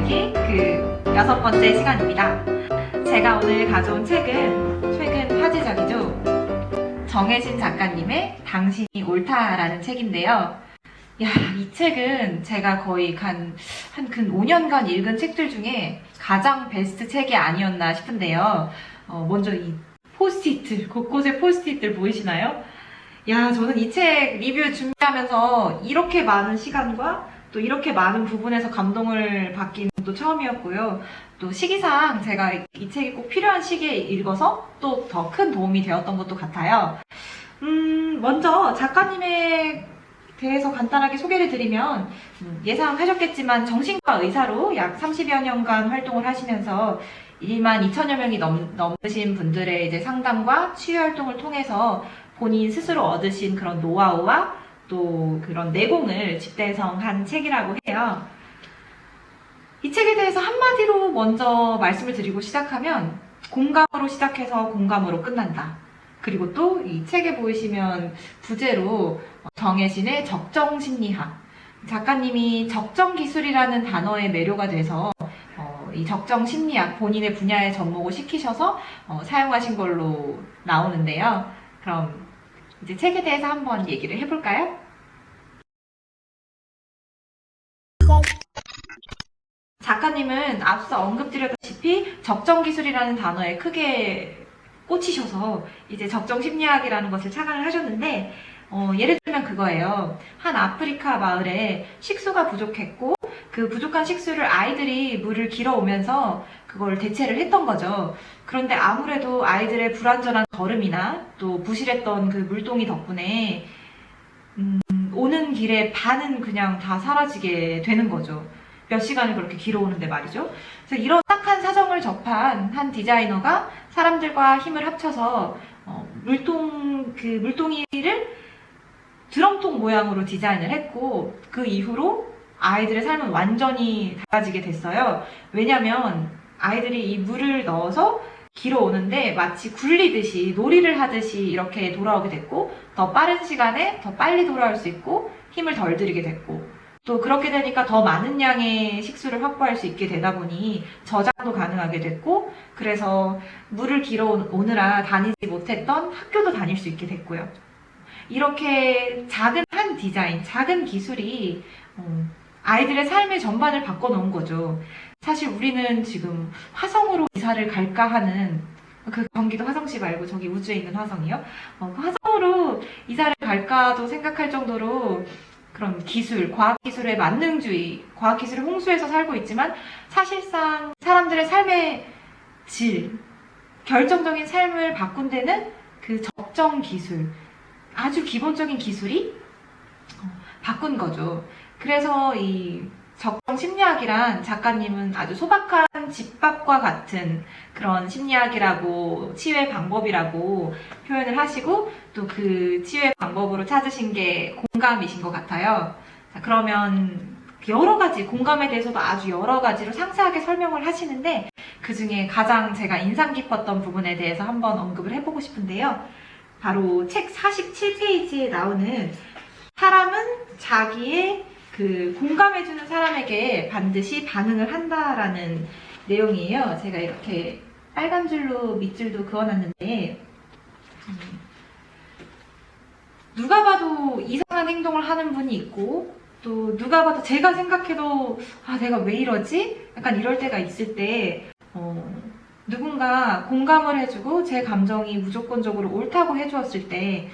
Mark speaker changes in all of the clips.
Speaker 1: 읽기 그 6번째 시간입니다. 제가 오늘 가져온 책은 최근 화제작이죠. 정혜진 작가님의 당신이 옳다라는 책인데요. 이 책은 제가 거의 근 5년간 읽은 책들 중에 가장 베스트 책이 아니었나 싶은데요. 먼저 이 포스트잇들, 곳곳에 포스트잇들 보이시나요? 저는 이 책 리뷰 준비하면서 이렇게 많은 시간과 또 이렇게 많은 부분에서 감동을 받긴 또 처음이었고요. 또 시기상 제가 이 책이 꼭 필요한 시기에 읽어서 또 더 큰 도움이 되었던 것도 같아요. 먼저 작가님에 대해서 간단하게 소개를 드리면 예상하셨겠지만 정신과 의사로 약 30여 년간 활동을 하시면서 1만 2천여 명이 넘으신 분들의 이제 상담과 치유 활동을 통해서 본인 스스로 얻으신 그런 노하우와 또 그런 내공을 집대성한 책이라고 해요. 이 책에 대해서 한마디로 먼저 말씀을 드리고 시작하면 공감으로 시작해서 공감으로 끝난다. 그리고 또 이 책에 보이시면 부제로 정혜진의 적정심리학, 작가님이 적정기술이라는 단어에 매료가 돼서 이 적정심리학 본인의 분야에 접목을 시키셔서 사용하신 걸로 나오는데요. 그럼 이제 책에 대해서 한번 얘기를 해볼까요? 작가님은 앞서 언급드렸다시피 적정기술이라는 단어에 크게 꽂히셔서 이제 적정심리학이라는 것을 착안을 하셨는데 예를 들면 그거예요. 한 아프리카 마을에 식수가 부족했고 그 부족한 식수를 아이들이 물을 길어오면서 그걸 대체를 했던 거죠. 그런데 아무래도 아이들의 불완전한 걸음이나 또 부실했던 그 물동이 덕분에 오는 길에 반은 그냥 다 사라지게 되는 거죠. 몇 시간을 그렇게 길어오는데 말이죠. 그래서 이런 딱한 사정을 접한 한 디자이너가 사람들과 힘을 합쳐서 물동이를 드럼통 모양으로 디자인을 했고 그 이후로 아이들의 삶은 완전히 달라지게 됐어요. 왜냐면 아이들이 이 물을 넣어서 길어오는데 마치 굴리듯이 놀이를 하듯이 이렇게 돌아오게 됐고 더 빠른 시간에 더 빨리 돌아올 수 있고 힘을 덜 들이게 됐고 또 그렇게 되니까 더 많은 양의 식수를 확보할 수 있게 되다 보니 저장도 가능하게 됐고 그래서 물을 길어오느라 다니지 못했던 학교도 다닐 수 있게 됐고요. 이렇게 작은 한 디자인, 작은 기술이 아이들의 삶의 전반을 바꿔놓은 거죠. 사실 우리는 지금 화성으로 이사를 갈까 하는 그 경기도 화성시 말고 저기 우주에 있는 화성이요. 화성으로 이사를 갈까도 생각할 정도로 그런 기술, 과학기술의 만능주의, 과학기술의 홍수에서 살고 있지만 사실상 사람들의 삶의 질, 결정적인 삶을 바꾼 데는 그 적정기술, 아주 기본적인 기술이 바꾼 거죠. 그래서 이 적정심리학이란 작가님은 아주 소박한 집밥과 같은 그런 심리학이라고 치유의 방법이라고 표현을 하시고 또 그 치유의 방법으로 찾으신 게 공감이신 것 같아요. 자, 그러면 여러 가지 공감에 대해서도 아주 여러 가지로 상세하게 설명을 하시는데 그 중에 가장 제가 인상 깊었던 부분에 대해서 한번 언급을 해보고 싶은데요. 바로 책 47페이지에 나오는 사람은 자기의 그 공감해주는 사람에게 반드시 반응을 한다라는 내용이에요. 제가 이렇게 빨간 줄로 밑줄도 그어놨는데 누가 봐도 이상한 행동을 하는 분이 있고 또 누가 봐도 제가 생각해도 내가 왜 이러지? 약간 이럴 때가 있을 때 누군가 공감을 해주고 제 감정이 무조건적으로 옳다고 해주었을 때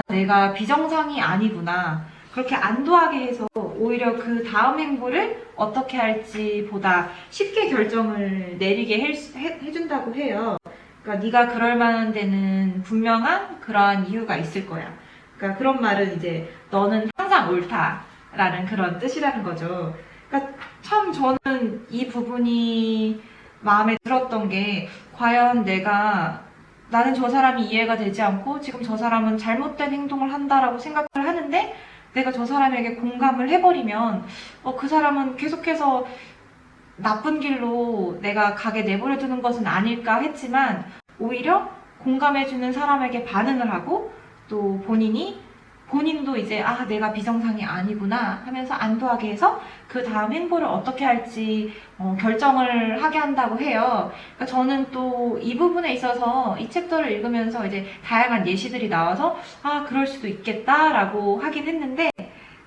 Speaker 1: 내가 비정상이 아니구나 그렇게 안도하게 해서 오히려 그 다음 행보를 어떻게 할지 보다 쉽게 결정을 내리게 해준다고 해요. 그러니까 네가 그럴 만한 데는 분명한 그러한 이유가 있을 거야. 그러니까 그런 말은 이제 너는 항상 옳다라는 그런 뜻이라는 거죠. 그러니까 참 저는 이 부분이 마음에 들었던 게 과연 나는 저 사람이 이해가 되지 않고 지금 저 사람은 잘못된 행동을 한다라고 생각을 하는데 내가 저 사람에게 공감을 해버리면 그 사람은 계속해서 나쁜 길로 내가 가게 내버려 두는 것은 아닐까 했지만 오히려 공감해주는 사람에게 반응을 하고 또 본인이 본인도 이제 아 내가 비정상이 아니구나 하면서 안도하게 해서 그 다음 행보를 어떻게 할지 결정을 하게 한다고 해요. 그러니까 저는 또 이 부분에 있어서 이 챕터를 읽으면서 이제 다양한 예시들이 나와서 아 그럴 수도 있겠다라고 하긴 했는데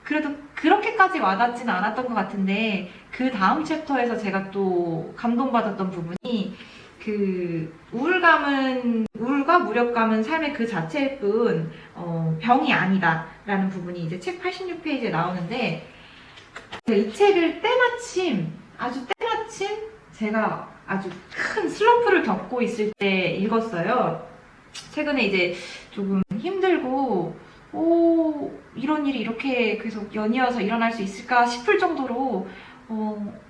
Speaker 1: 그래도 그렇게까지 와닿지는 않았던 것 같은데 그 다음 챕터에서 제가 또 감동받았던 부분이 그 우울과 무력감은 삶의 그 자체일 뿐 병이 아니다 라는 부분이 이제 책 86페이지에 나오는데 이 책을 아주 때마침 제가 아주 큰 슬럼프를 겪고 있을 때 읽었어요. 최근에 이제 조금 힘들고 이런 일이 이렇게 계속 연이어서 일어날 수 있을까 싶을 정도로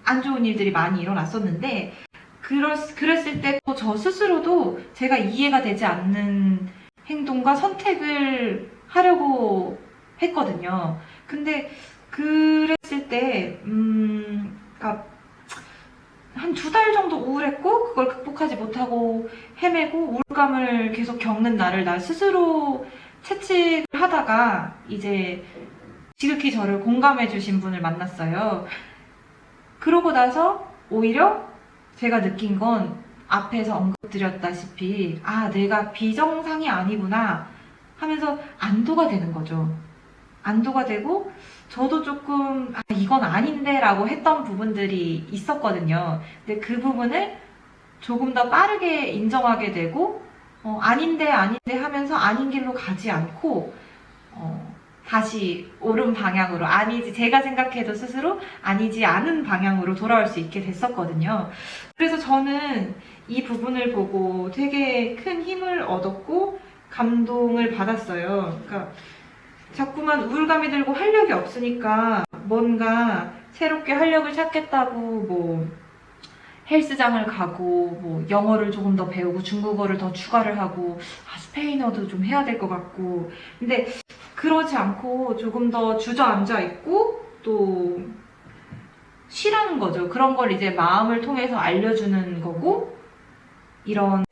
Speaker 1: 안 좋은 일들이 많이 일어났었는데 그랬을 때 저 스스로도 제가 이해가 되지 않는 행동과 선택을 하려고 했거든요. 근데 그랬을 때 그러니까 한 2달 정도 우울했고 그걸 극복하지 못하고 헤매고 우울감을 계속 겪는 나 스스로 채찍을 하다가 이제 지극히 저를 공감해 주신 분을 만났어요. 그러고 나서 오히려 제가 느낀 건 앞에서 언급드렸다시피 아 내가 비정상이 아니구나 하면서 안도가 되는 거죠. 안도가 되고 저도 조금 아 이건 아닌데 라고 했던 부분들이 있었거든요. 근데 그 부분을 조금 더 빠르게 인정하게 되고 아닌데 하면서 아닌 길로 가지 않고 다시 옳은 방향으로 아니지 제가 생각해도 스스로 아니지 않은 방향으로 돌아올 수 있게 됐었거든요. 그래서 저는 이 부분을 보고 되게 큰 힘을 얻었고 감동을 받았어요. 그러니까 자꾸만 우울감이 들고 활력이 없으니까 뭔가 새롭게 활력을 찾겠다고 뭐 헬스장을 가고 뭐 영어를 조금 더 배우고 중국어를 더 추가를 하고 스페인어도 좀 해야 될 것 같고 근데 그러지 않고 조금 더 주저앉아 있고 또 쉬라는 거죠. 그런 걸 이제 마음을 통해서 알려주는 거고 이런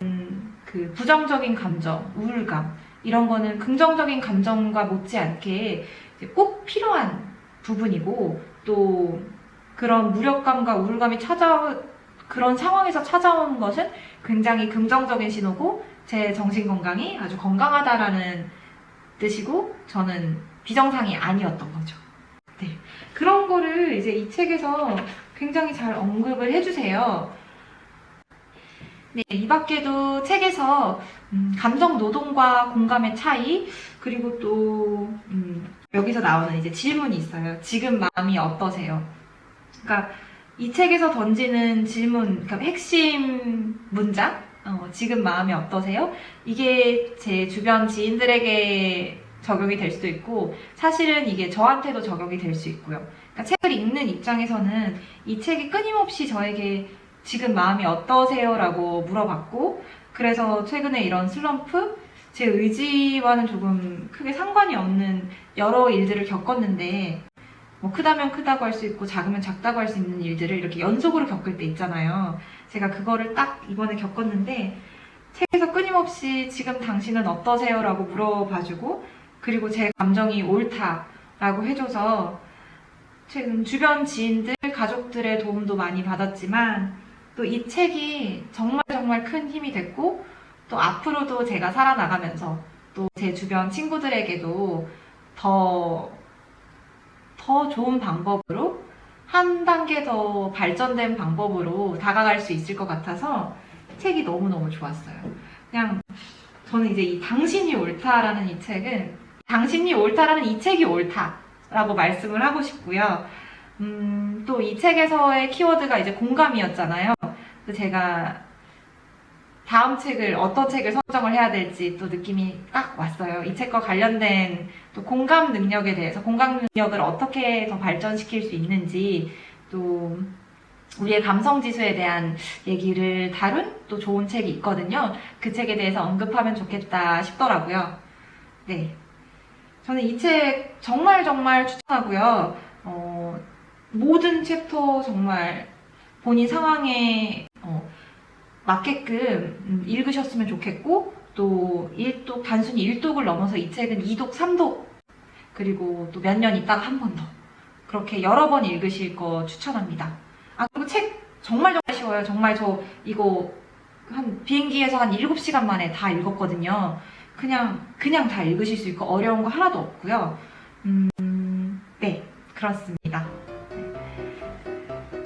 Speaker 1: 그 부정적인 감정, 우울감 이런 거는 긍정적인 감정과 못지않게 이제 꼭 필요한 부분이고 또 그런 무력감과 우울감이 그런 상황에서 찾아오는 것은 굉장히 긍정적인 신호고 제 정신건강이 아주 건강하다라는 뜻이고 저는 비정상이 아니었던 거죠. 네. 그런 거를 이제 이 책에서 굉장히 잘 언급을 해주세요. 네, 이 밖에도 책에서 감정 노동과 공감의 차이 그리고 또 여기서 나오는 이제 질문이 있어요. 지금 마음이 어떠세요? 그러니까 이 책에서 던지는 질문, 그러니까 핵심 문장, 지금 마음이 어떠세요? 이게 제 주변 지인들에게 적용이 될 수도 있고 사실은 이게 저한테도 적용이 될 수 있고요. 그러니까 책을 읽는 입장에서는 이 책이 끊임없이 저에게 지금 마음이 어떠세요? 라고 물어봤고 그래서 최근에 이런 슬럼프, 제 의지와는 조금 크게 상관이 없는 여러 일들을 겪었는데 뭐 크다면 크다고 할 수 있고 작으면 작다고 할 수 있는 일들을 이렇게 연속으로 겪을 때 있잖아요. 제가 그거를 딱 이번에 겪었는데 책에서 끊임없이 지금 당신은 어떠세요? 라고 물어봐주고 그리고 제 감정이 옳다라고 해줘서 최근 주변 지인들, 가족들의 도움도 많이 받았지만 또 이 책이 정말 큰 힘이 됐고 또 앞으로도 제가 살아나가면서 또 제 주변 친구들에게도 더 좋은 방법으로 한 단계 더 발전된 방법으로 다가갈 수 있을 것 같아서 책이 너무너무 좋았어요. 그냥 저는 이제 이 당신이 옳다라는 이 책은 당신이 옳다라는 이 책이 옳다라고 말씀을 하고 싶고요. 또 이 책에서의 키워드가 이제 공감이었잖아요. 그래서 제가 다음 책을 어떤 책을 선정을 해야 될지 또 느낌이 딱 왔어요. 이 책과 관련된 또 공감 능력에 대해서 공감 능력을 어떻게 더 발전시킬 수 있는지 또 우리의 감성 지수에 대한 얘기를 다룬 또 좋은 책이 있거든요. 그 책에 대해서 언급하면 좋겠다 싶더라고요. 네, 저는 이 책 정말 추천하고요. 모든 챕터 정말 본인 상황에 맞게끔 읽으셨으면 좋겠고 또 단순히 1독을 넘어서 이 책은 2독, 3독 그리고 또 몇 년 있다가 한 번 더. 그렇게 여러 번 읽으실 거 추천합니다. 아, 그리고 책 정말 쉬워요. 정말 저 이거 한 비행기에서 한 7시간 만에 다 읽었거든요. 그냥 다 읽으실 수 있고 어려운 거 하나도 없고요. 네, 그렇습니다.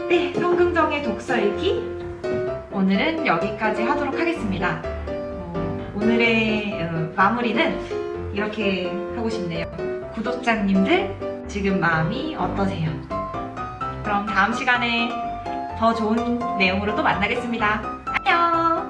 Speaker 1: 네, 성긍정의 독서 읽기 오늘은 여기까지 하도록 하겠습니다. 오늘의 마무리는 이렇게 하고 싶네요. 구독자님들 지금 마음이 어떠세요? 그럼 다음 시간에 더 좋은 내용으로 또 만나겠습니다. 안녕!